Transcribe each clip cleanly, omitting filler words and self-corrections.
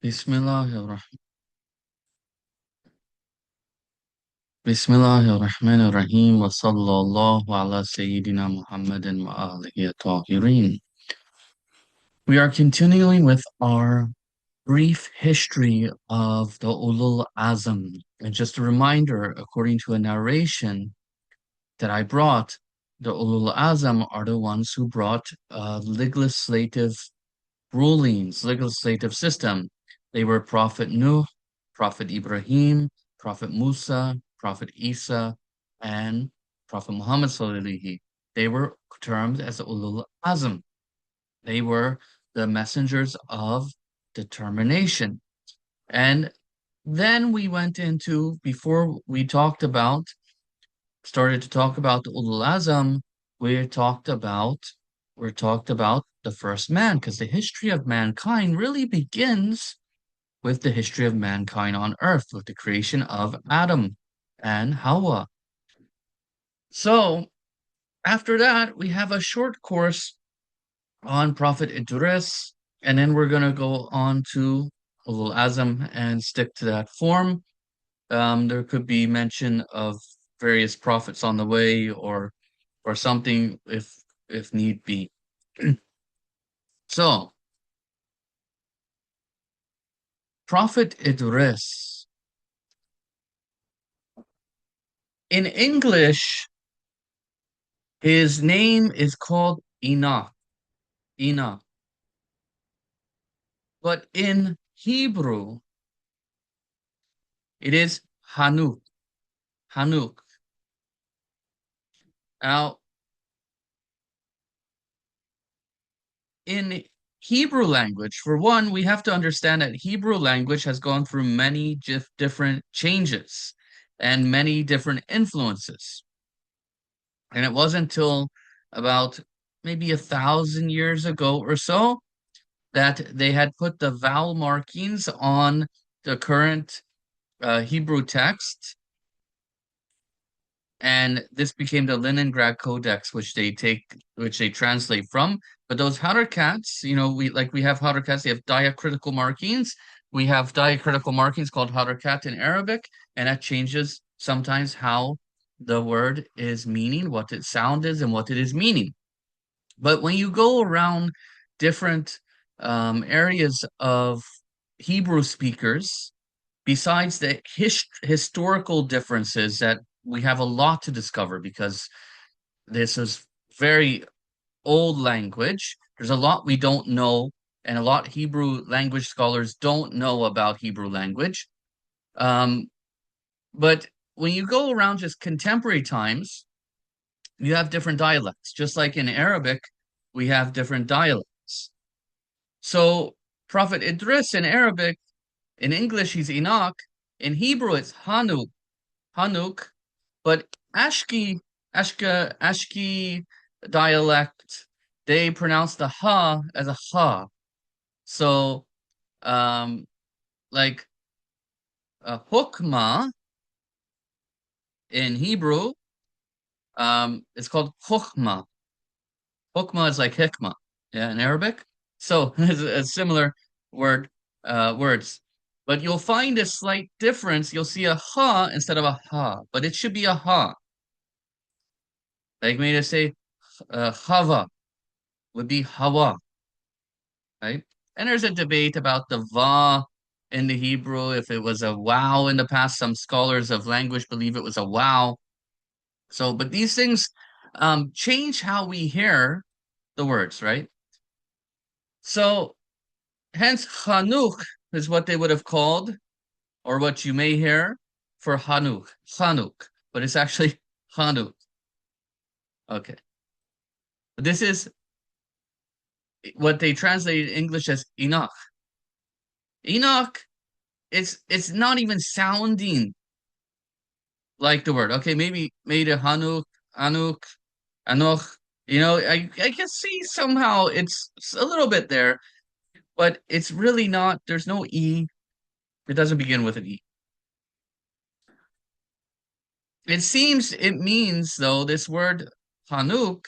Bismillahirrahmanirrahim. Bismillahirrahmanirrahim. Wa sallallahu ala Sayyidina Muhammadin wa alihi tahirin. We are continuing with our brief history of the Ulul Azm. And just a reminder, according to a narration that I brought, the Ulul Azm are the ones who brought legislative rulings, legislative system. They were Prophet Nuh, Prophet Ibrahim, Prophet Musa, Prophet Isa, and Prophet Muhammad sallallahu. They were termed as the Ulul Azm. They were the messengers of determination. And then we went into, before we started to talk about the Ulul Azm, we talked about the first man, because the history of mankind really begins with the history of mankind on earth, with the creation of Adam and Hawa. So after that, we have a short course on Prophet Idris, and then we're gonna go on to Ulul Azm and stick to that form. There could be mention of various prophets on the way, or something if need be. So, Prophet Idris. In English, his name is called Enoch. Enoch. But in Hebrew, it is Hanuk. Hanuk. Now, in Hebrew language, for one, we have to understand that Hebrew language has gone through many different changes and many different influences. And it wasn't until about maybe 1,000 years ago or so that they had put the vowel markings on the current Hebrew text, and this became the Leningrad Codex, which they translate from. But those harakats, we have harakats, they have diacritical markings. We have diacritical markings called harakat in Arabic, and that changes sometimes how the word is meaning, what its sound is, and what it is meaning. But when you go around different areas of Hebrew speakers, besides the historical differences that we have a lot to discover, because this is very old language. There's a lot we don't know, and a lot Hebrew language scholars don't know about Hebrew language. Um, but when you go around just contemporary times, you have different dialects. Just like in Arabic, we have different dialects. So Prophet Idris in Arabic, in English, he's Enoch. In Hebrew, it's Hanuk. Hanuk. But Ashki dialect, they pronounce the ha as a ha. So, um, like hukma in Hebrew, it's called hukma. Hukma is like hikmah, yeah, in Arabic. So it's a similar words. But you'll find a slight difference. You'll see a ha instead of a ha, but it should be a ha. Like maybe to say hava would be hawa, right? And there's a debate about the va in the Hebrew, if it was a wow in the past. Some scholars of language believe it was a wow. So, but these things change how we hear the words, right? So, hence, Chanukh is what they would have called, or what you may hear for Hanuk, Chanukh, but it's actually Hanuk. Okay. This is what they translated in English as Enoch. Enoch, it's not even sounding like the word. Okay, maybe Hanuk, Anuk, Anoch. I can see somehow it's a little bit there, but it's really not. There's no E. It doesn't begin with an E. It seems it means, though, this word Hanuk,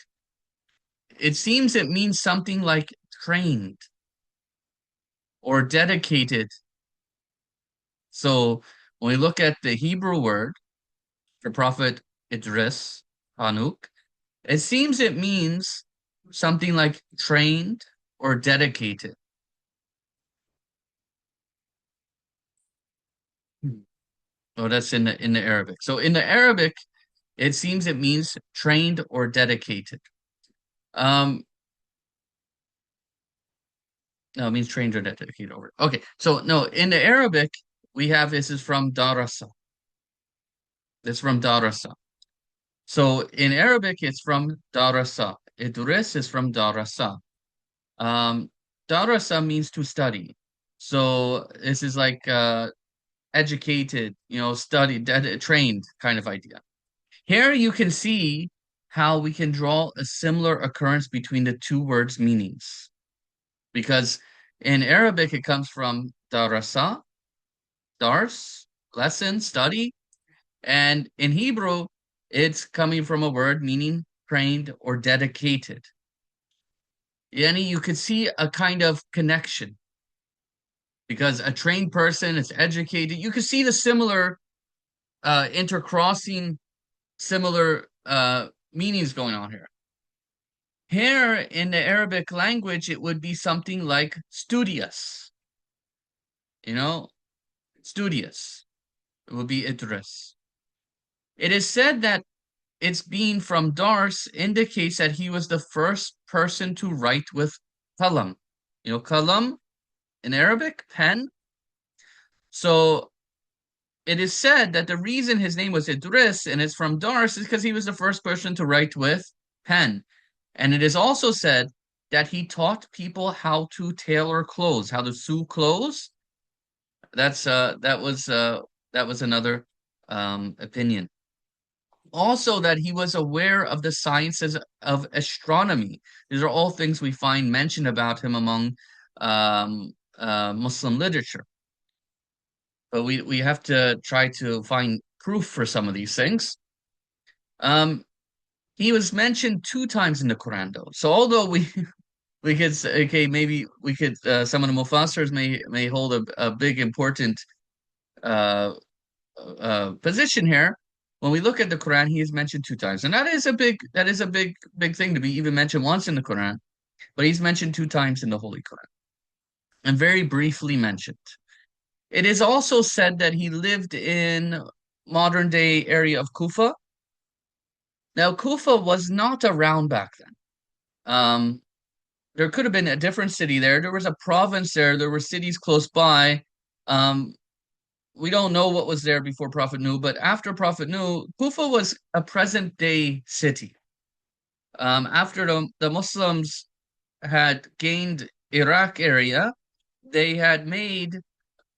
it seems it means something like trained. or dedicated. So when we look at the Hebrew word for Prophet Idris, Hanuk, it seems it means something like trained or dedicated. Hmm. Oh, that's in the Arabic. So in the Arabic, it seems it means trained or dedicated. Um, no, it means trained or dedicated over. Okay, so no, in the Arabic, we have this is from darasa. This is from darasa. So in Arabic, it's from darasa. Idris is from darasa. Um, darasa means to study. So this is like educated, studied, trained kind of idea. Here you can see how we can draw a similar occurrence between the two words' meanings. Because in Arabic, it comes from darasa, dars, lesson, study. And in Hebrew, it's coming from a word meaning trained or dedicated. Yani you could see a kind of connection because a trained person is educated. You could see the similar intercrossing, similar meanings going on here. Here in the Arabic language, it would be something like studious, you know, studious. It would be Idris. It is said that its being from Dars indicates that he was the first person to write with kalam. Kalam in Arabic, pen. So it is said that the reason his name was Idris and it's from Dars is because he was the first person to write with pen. And it is also said that he taught people how to tailor clothes, how to sew clothes. That was another opinion. Also, that he was aware of the sciences of astronomy. These are all things we find mentioned about him among Muslim literature. But we have to try to find proof for some of these things. Um, he was mentioned two times in the Quran, though. So although we could say, okay, maybe we could some of the Mufassirs may hold a big important uh, position here. When we look at the Quran, he is mentioned two times, and that is a big thing to be even mentioned once in the Quran. But he's mentioned two times in the Holy Quran, and very briefly mentioned. It is also said that he lived in modern day area of Kufa. Now, Kufa was not around back then. There could have been a different city there. There was a province there. There were cities close by. Um, we don't know what was there before Prophet Nuh, but after Prophet Nuh, Kufa was a present day city. After the Muslims had gained Iraq area, they had made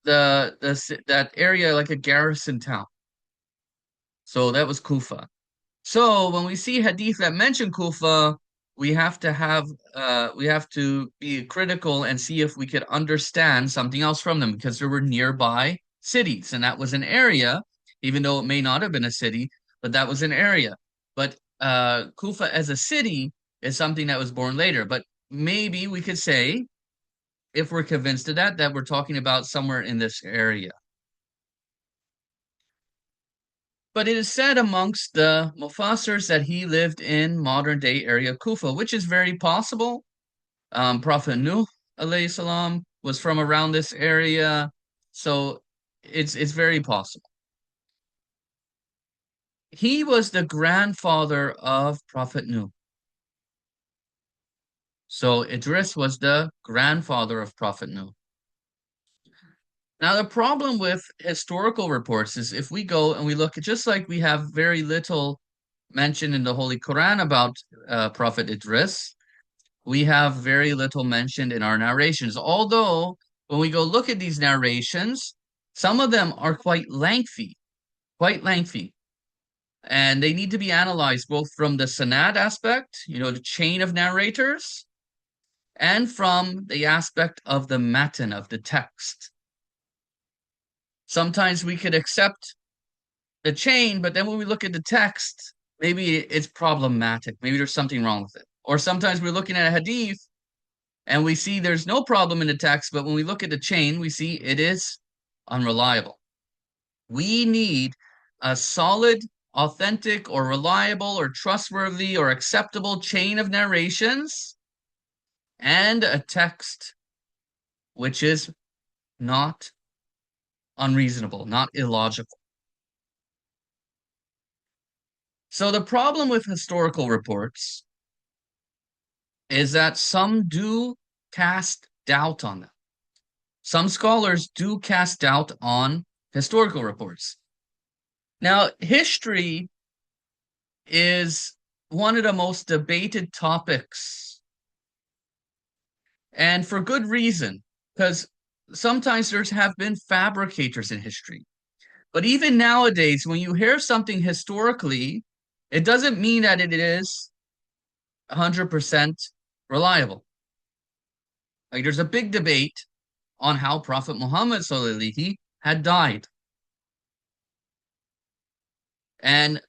that area like a garrison town. So that was Kufa. So when we see hadith that mention Kufa, we have to be critical and see if we could understand something else from them because there were nearby cities, and that was an area, even though it may not have been a city, but that was an area. But Kufa as a city is something that was born later. But maybe we could say, if we're convinced of that we're talking about somewhere in this area. But it is said amongst the Mufassirs that he lived in modern day area Kufa, which is very possible. Prophet Nuh alayhi salam was from around this area, so it's very possible. He was the grandfather of Prophet Nuh. So Idris was the grandfather of Prophet Nuh. Now, the problem with historical reports is if we go and we look at just like we have very little mention in the Holy Quran about Prophet Idris, we have very little mentioned in our narrations. Although, when we go look at these narrations, some of them are quite lengthy, and they need to be analyzed both from the sanad aspect, the chain of narrators, and from the aspect of the matan, of the text. Sometimes we could accept the chain, but then when we look at the text, maybe it's problematic. Maybe there's something wrong with it. Or sometimes we're looking at a hadith And we see there's no problem in the text, but when we look at the chain, we see it is unreliable. We need a solid, authentic, or reliable, or trustworthy, or acceptable chain of narrations and a text which is not unreasonable, not illogical. So the problem with historical reports is that some do cast doubt on them. Some scholars do cast doubt on historical reports. Now, history is one of the most debated topics, and for good reason, because sometimes there have been fabricators in history. But even nowadays, when you hear something historically, it doesn't mean that it is 100% reliable. Like there's a big debate on how Prophet Muhammad sallallahu had died. And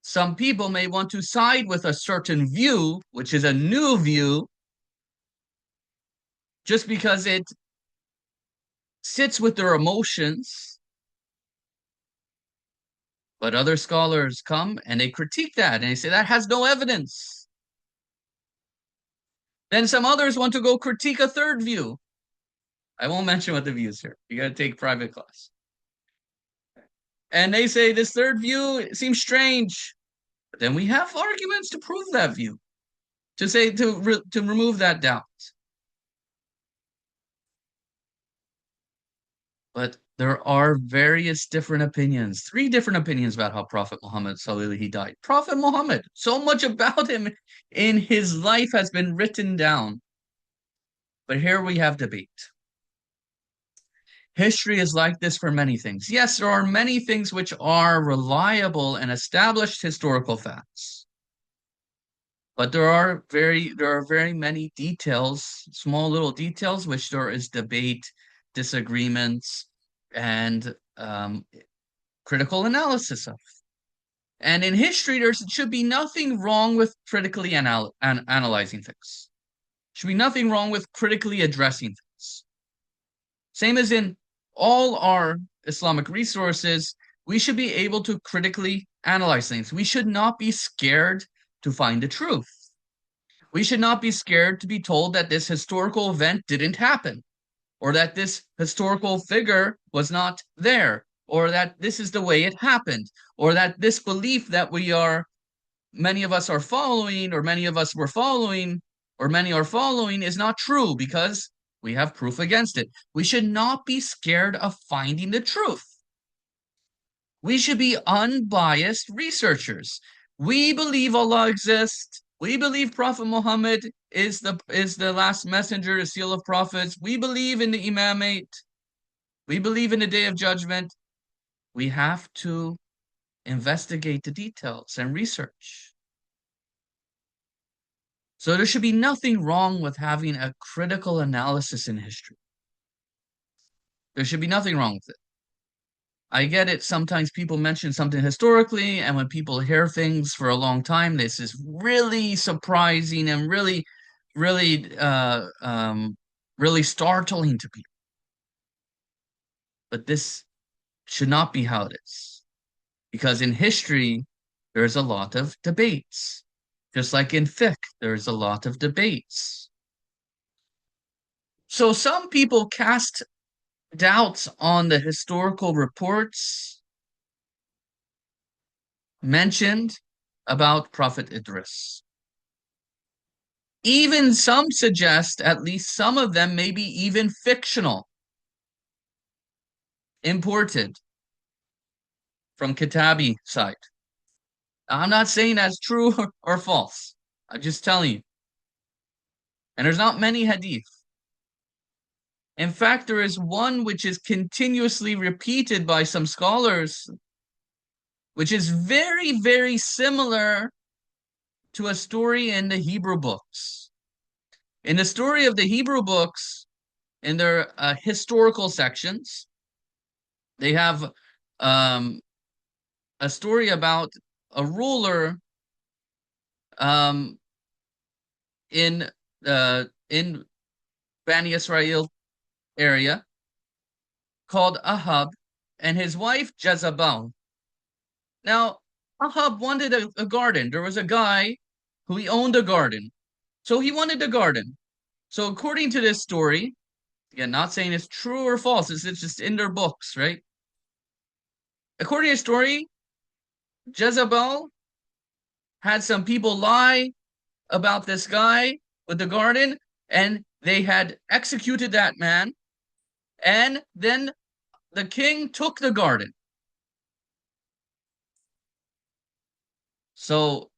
some people may want to side with a certain view, which is a new view, just because it sits with their emotions. But other scholars come and they critique that and they say that has no evidence. Then some others want to go critique a third view. I won't mention what the views here. You got to take private class. And they say this third view seems strange. But then we have arguments to prove that view, to say to remove that doubt. But there are various different opinions, three different opinions about how Prophet Muhammad sallallahu died. Prophet Muhammad, so much about him in his life has been written down. But here we have debate. History is like this for many things. Yes, there are many things which are reliable and established historical facts. But there are very many details, small little details, which there is debate, disagreements, and critical analysis of. And in history, there should be nothing wrong with critically analyzing things. Should be nothing wrong with critically addressing things. Same as in all our Islamic resources, we should be able to critically analyze things. We should not be scared to find the truth. We should not be scared to be told that this historical event didn't happen, or that this historical figure was not there, or that this is the way it happened, or that this belief that many of us are following, or many of us were following, or many are following is not true because we have proof against it. We should not be scared of finding the truth. We should be unbiased researchers. We believe Allah exists. We believe Prophet Muhammad is the last messenger, the seal of prophets. We believe in the imamate. We believe in the day of judgment. We have to investigate the details and research. So there should be nothing wrong with having a critical analysis in history. There should be nothing wrong with it. I get it. Sometimes people mention something historically, and when people hear things for a long time, this is really surprising and really startling to people. But this should not be how it is, because in history, there's a lot of debates. Just like in fiqh, there's a lot of debates. So some people cast doubts on the historical reports mentioned about Prophet Idris. Even some suggest, at least some of them may be even fictional, imported from Kitabi side. I'm not saying that's true or false. I'm just telling you. And there's not many hadith. In fact, there is one which is continuously repeated by some scholars, which is very similar to a story in the Hebrew books. In the story of the Hebrew books, in their historical sections, they have a story about a ruler um, in Bani Israel area called Ahab and his wife Jezebel. Now, Ahab wanted a garden. There was a guy who he owned a garden. So he wanted a garden. So according to this story, again, not saying it's true or false, it's just in their books, right? According to the story, Jezebel had some people lie about this guy with the garden, and they had executed that man, and then the king took the garden. So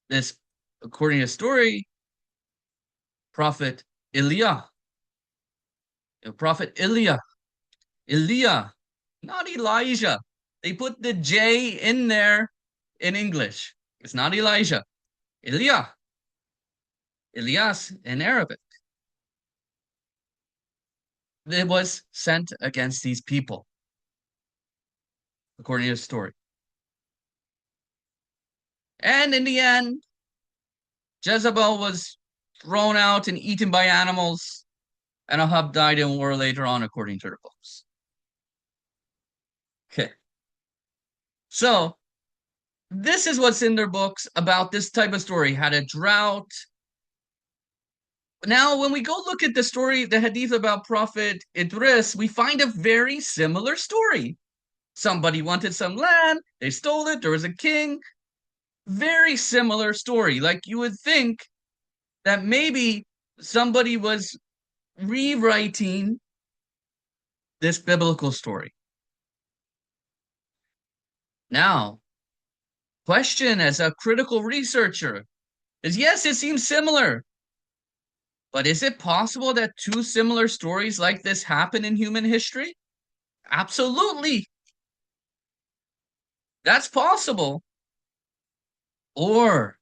this, according to the story, prophet Eliah, prophet Eliah, not Elijah. They put the J in there in English. It's not Elijah. Eliah. Elias in Arabic. It was sent against these people, according to the story. And in the end, Jezebel was thrown out and eaten by animals, and Ahab died in war later on, according to the books. Okay. So, this is what's in their books about this type of story. Had a drought. Now, when we go look at the story, the hadith about Prophet Idris, we find a very similar story. Somebody wanted some land, they stole it, there was a king. Very similar story. Like you would think that maybe somebody was rewriting this biblical story. Now, question as a critical researcher is yes, it seems similar. But is it possible that two similar stories like this happen in human history? Absolutely. That's possible. Or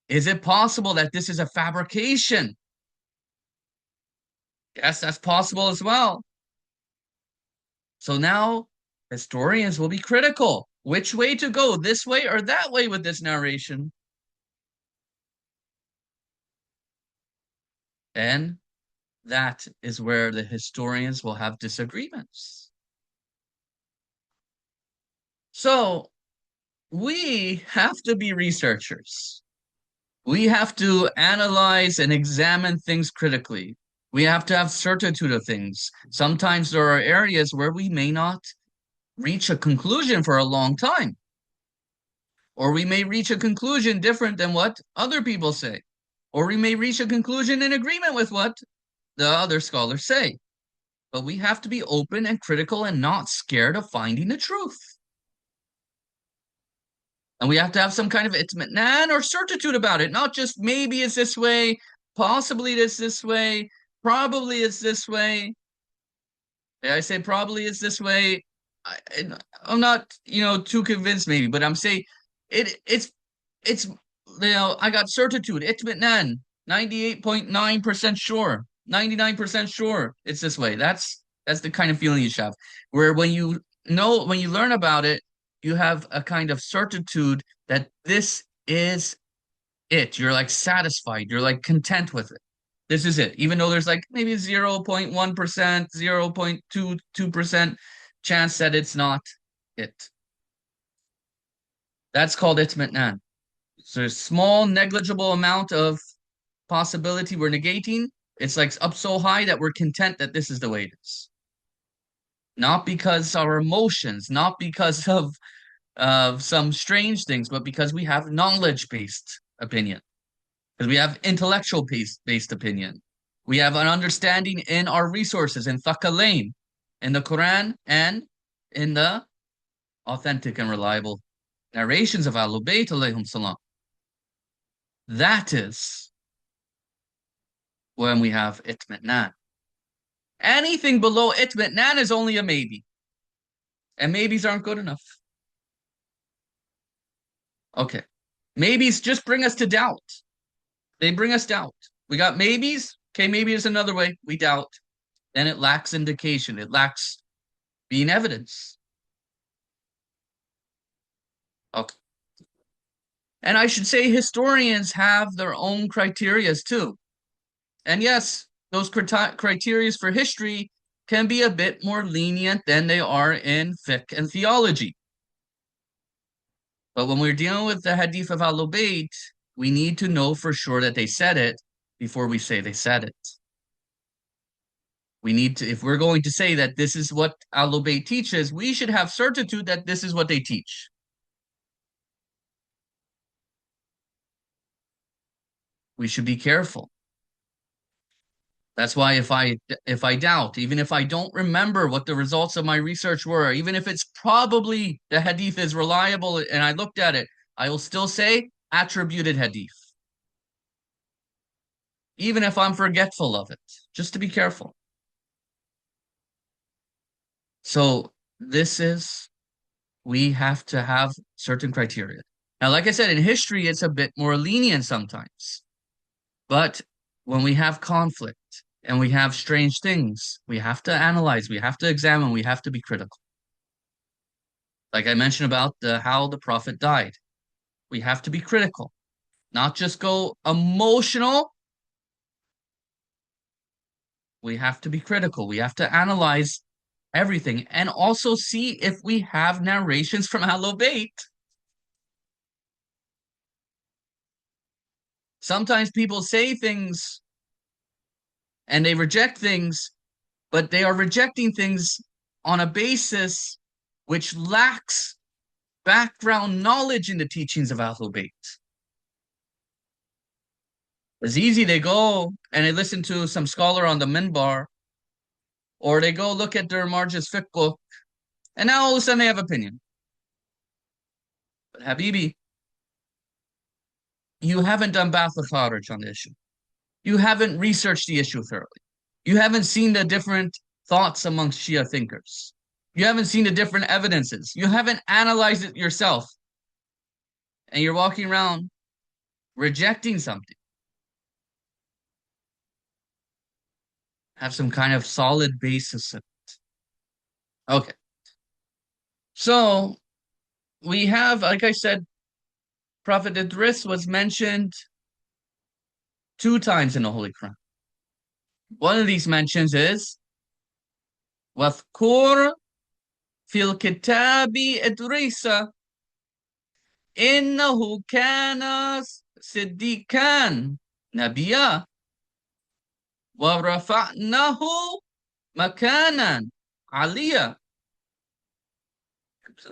is it possible that this is a fabrication? Yes, that's possible as well. So now historians will be critical. Which way to go, this way or that way with this narration? And that is where the historians will have disagreements. So we have to be researchers. We have to analyze and examine things critically. We have to have certitude of things. Sometimes there are areas where we may not reach a conclusion for a long time, or we may reach a conclusion different than what other people say, or we may reach a conclusion in agreement with what the other scholars say. But we have to be open and critical and not scared of finding the truth. And we have to have some kind of itminan or certitude about it, not just maybe it's this way, possibly it's this way, probably it's this way. I say probably it's this way. I'm not, too convinced maybe, but I'm saying it's I got certitude, itminan, 98.9% sure, 99% sure it's this way. That's the kind of feeling you should have. Where when you learn about it, you have a kind of certitude that this is it. You're like satisfied, you're like content with it. This is it. Even though there's like maybe 0.1%, 0.22% chance that it's not it. That's called itmitnan. So a small negligible amount of possibility we're negating. It's like up so high that we're content that this is the way it is. Not because our emotions, not because of some strange things, but because we have knowledge-based opinion. Because we have intellectual based opinion. We have an understanding in our resources, in thaqalain, in the Quran, and in the authentic and reliable narrations of Ahlul Bayt alayhim salam. That is when we have itmitnan. Anything below itmitnan is only a maybe. And maybes aren't good enough. Okay. Maybes just bring us to doubt. They bring us doubt. We got maybes. Okay, maybe there's another way. We doubt. Then it lacks indication. It lacks being evidence. Okay. And I should say historians have their own criterias too. And yes, those criterias for history can be a bit more lenient than they are in fiqh and theology. But when we're dealing with the hadith of Ahlul Bayt, we need to know for sure that they said it before we say they said it. We need to, if we're going to say that this is what Ahlul Bayt teaches, we should have certitude that this is what they teach. We should be careful. That's why if I doubt, even if I don't remember what the results of my research were, even if it's probably the hadith is reliable and I looked at it, I will still say attributed hadith. Even if I'm forgetful of it, just to be careful. So this is, we have to have certain criteria. Now, like I said, in history, it's a bit more lenient sometimes. But when we have conflict and we have strange things, we have to analyze, we have to examine, we have to be critical. Like I mentioned about how the prophet died. We have to be critical, not just go emotional. We have to be critical. We have to analyze everything and also see if we have narrations from Ahlul Bayt. Sometimes people say things and they reject things, but they are rejecting things on a basis which lacks background knowledge in the teachings of Ahlul Bayt. It's easy, they go and they listen to some scholar on the minbar, or they go look at their Marja's fiqh book, and now all of a sudden they have opinion. But Habibi, you haven't done Bath al-Kharaj on the issue. You haven't researched the issue thoroughly. You haven't seen the different thoughts amongst Shia thinkers. You haven't seen the different evidences. You haven't analyzed it yourself. And you're walking around rejecting something. Have some kind of solid basis. Okay. So we have, like I said, Prophet Idris was mentioned 2 times in the Holy Quran. One of these mentions is وَاذْكُرْ فِي الْكِتَابِ إِدْرِيسَ إِنَّهُ كَانَ صِدِّيقًا نَبِيًّا وَرَفَعْنَاهُ مَكَانًا عَلِيًّا.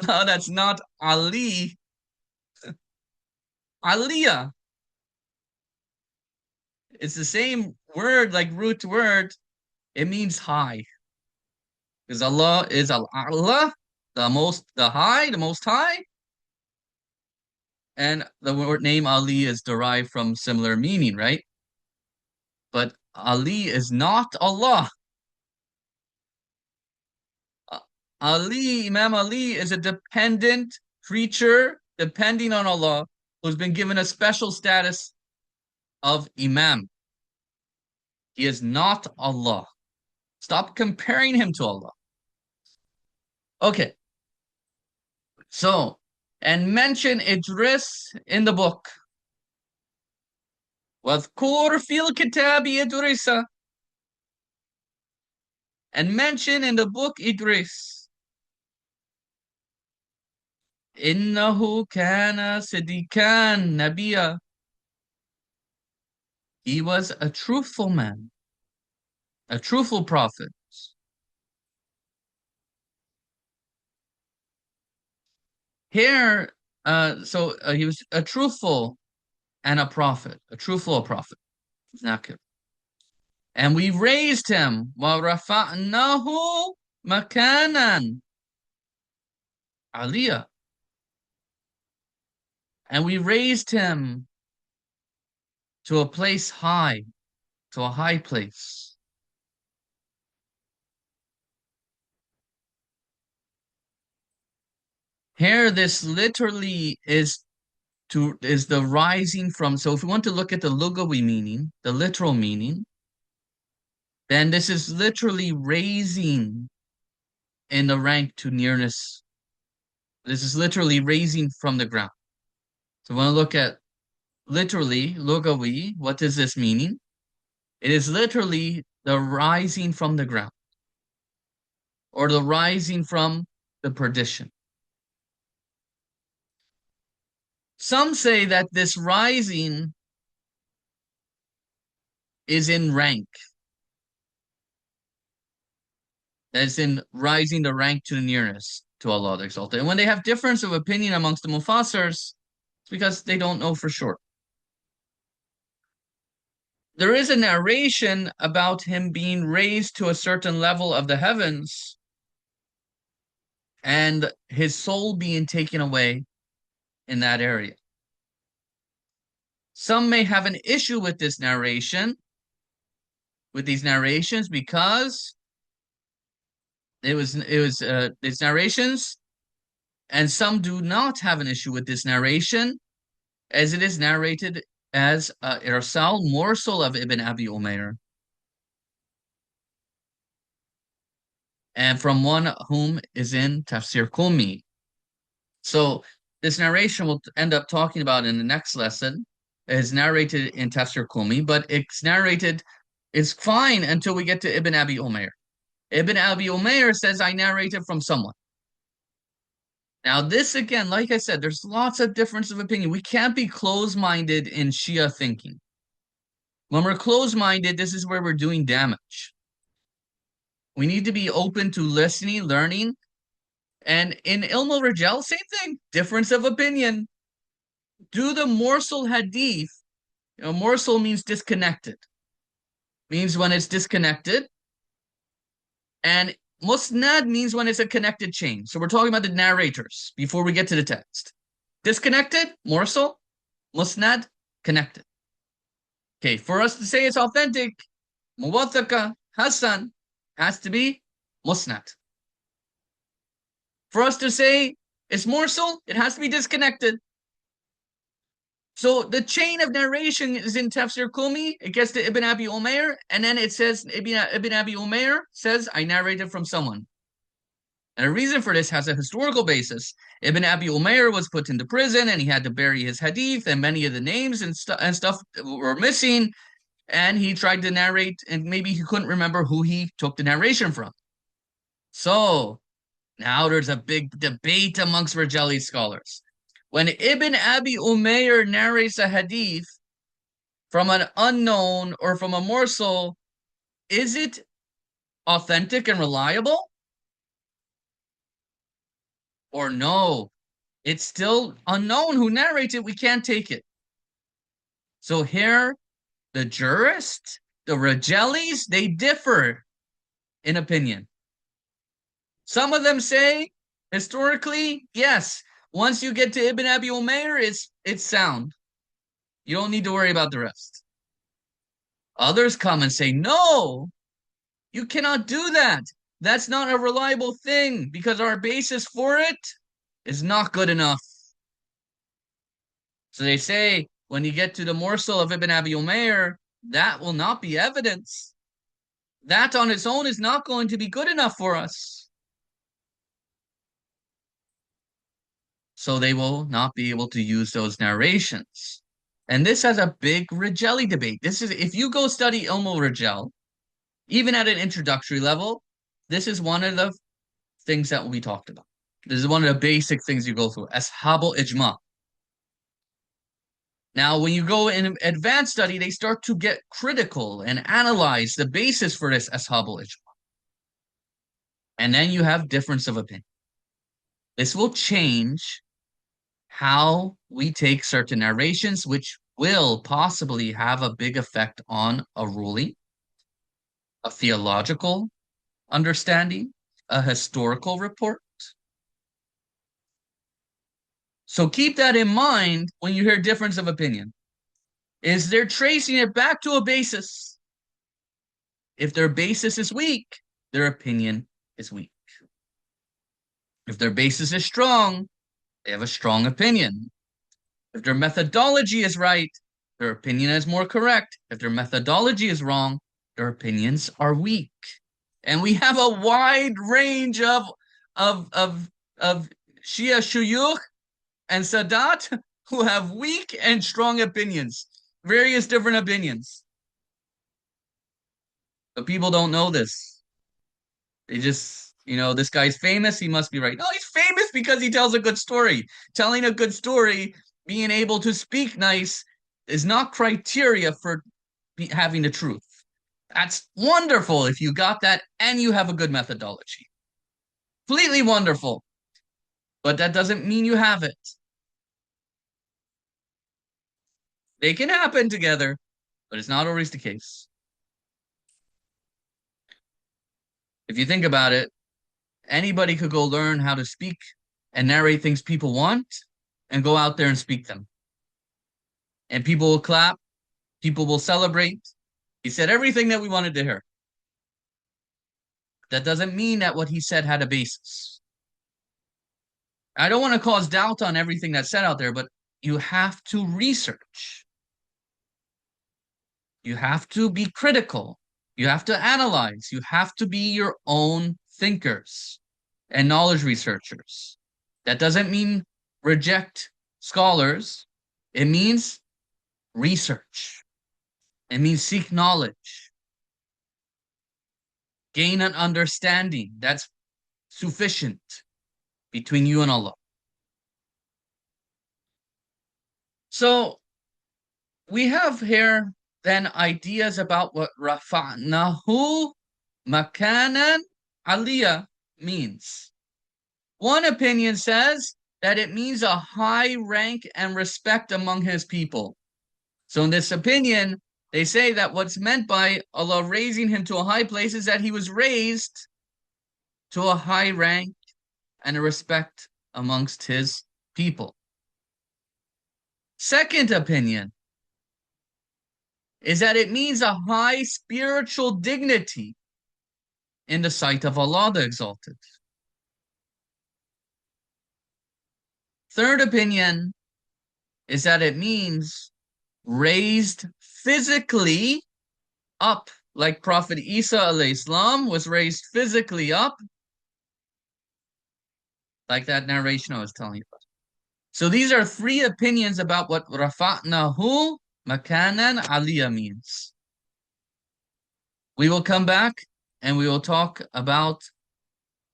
No, that's not Ali. Aliyah. It's the same word, like root word. It means high. Because Allah is Allah, the most high. And the word name Ali is derived from similar meaning, right? But Ali is not Allah. Imam Ali is a dependent creature depending on Allah who's been given a special status of Imam. He is not Allah. Stop comparing him to Allah. Okay. So, and mention Idris in the book. وَاذْكُرْ فِي الْكِتَابِ إِدْرِسَ. And mention in the book Idris. إِنَّهُ كَانَ صِدِّيقًا نَبِيًّا. He was a truthful man, a truthful prophet. Here, he was a truthful and a prophet, a truthful prophet. And we raised him, وَرَفَعْنَاهُ مَكَانًا عَلِيًّا. And we raised him to a place high, to a high place. Here, this literally is the rising from. So if we want to look at the lugawi meaning, the literal meaning, then this is literally raising in the rank to nearness. This is literally raising from the ground. So when I look at literally, lugawi, what is this meaning? It is literally the rising from the ground or the rising from the perdition. Some say that this rising is in rank, as in rising the rank to the nearest to Allah the Exalted. And when they have difference of opinion amongst the Mufassirs, it's because they don't know for sure. There is a narration about him being raised to a certain level of the heavens and his soul being taken away in that area. Some may have an issue with this narration, with these narrations, because it's narrations, and some do not have an issue with this narration, as it is narrated as irsal morsel of Ibn Abi Umayr, and from one whom is in Tafsir Qumi. So this narration we'll end up talking about in the next lesson is narrated in Tafsir Qumi, but it's fine until we get to Ibn Abi Umayr. Ibn Abi Umayr says, I narrated from someone. Now, this again, like I said, there's lots of difference of opinion. We can't be closed-minded in Shia thinking. When we're closed-minded, this is where we're doing damage. We need to be open to listening, learning, and in Ilm al-Rijal, same thing, difference of opinion. Do the morsel hadith, morsel means disconnected, means when it's disconnected, and musnad means when it's a connected chain. So we're talking about the narrators before we get to the text. Disconnected, morsel, musnad, connected. Okay, for us to say it's authentic, muwathaka, hasan, has to be musnad. For us to say it's morsel, it has to be disconnected. So the chain of narration is in Tafsir Qumi. It gets to Ibn Abi Umayr, and then it says Ibn Abi Umayr says, I narrated from someone. And a reason for this has a historical basis. Ibn Abi Umayr was put into prison, and he had to bury his hadith, and many of the names and stuff were missing. And he tried to narrate, and maybe he couldn't remember who he took the narration from. So now there's a big debate amongst Rajali scholars. When Ibn Abi Umayr narrates a hadith from an unknown or from a morsel, is it authentic and reliable? Or no, it's still unknown who narrates it, we can't take it. So here, the jurists, the Rajalis, they differ in opinion. Some of them say, historically, yes, once you get to Ibn Abi Umayr, it's sound. You don't need to worry about the rest. Others come and say, no, you cannot do that. That's not a reliable thing because our basis for it is not good enough. So they say, when you get to the morsel of Ibn Abi Umayr, that will not be evidence. That on its own is not going to be good enough for us. So they will not be able to use those narrations. And this has a big Rijali debate. This is, if you go study Ilm al-Rijal, even at an introductory level, this is one of the things that we talked about. This is one of the basic things you go through, Ashabul Ijma. Now, when you go in advanced study, they start to get critical and analyze the basis for this Ashabul Ijma. And then you have difference of opinion. This will change how we take certain narrations, which will possibly have a big effect on a ruling, a theological understanding, a historical report. So keep that in mind when you hear difference of opinion. Is they're tracing it back to a basis. If their basis is weak, their opinion is weak. If their basis is strong, they have a strong opinion. If their methodology is right, their opinion is more correct. If their methodology is wrong, their opinions are weak. And we have a wide range of Shia Shuyukh and Sadat who have weak and strong opinions, various different opinions. But people don't know this. They just, this guy's famous, he must be right. No, he's famous because he tells a good story. Telling a good story, being able to speak nice is not criteria for having the truth. That's wonderful if you got that and you have a good methodology. Completely wonderful. But that doesn't mean you have it. They can happen together, but it's not always the case. If you think about it, anybody could go learn how to speak and narrate things people want and go out there and speak them. And people will clap, people will celebrate. He said everything that we wanted to hear. That doesn't mean that what he said had a basis. I don't want to cause doubt on everything that's said out there, but you have to research. You have to be critical. You have to analyze. You have to be your own thinkers and knowledge researchers. That doesn't mean reject scholars. It means research. It means seek knowledge. Gain an understanding that's sufficient between you and Allah. So we have here then ideas about what rafa'nahu makanan aliyah means. One opinion says that it means a high rank and respect among his people. So in this opinion, they say that what's meant by Allah raising him to a high place is that he was raised to a high rank and a respect amongst his people. Second opinion is that it means a high spiritual dignity in the sight of Allah the Exalted. Third opinion is that it means raised physically up, like Prophet Isa alayhi salam was raised physically up, like that narration I was telling you about. So these are three opinions about what rafa'nahu makanan aliyah means. We will come back and we will talk about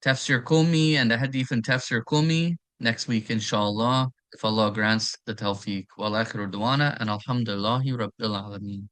Tafsir Qumi and the Hadith in Tafsir Qumi next week, inshallah, if Allah grants the tawfiq. Wa akhiru duwana and alhamdulillahi rabbil alameen.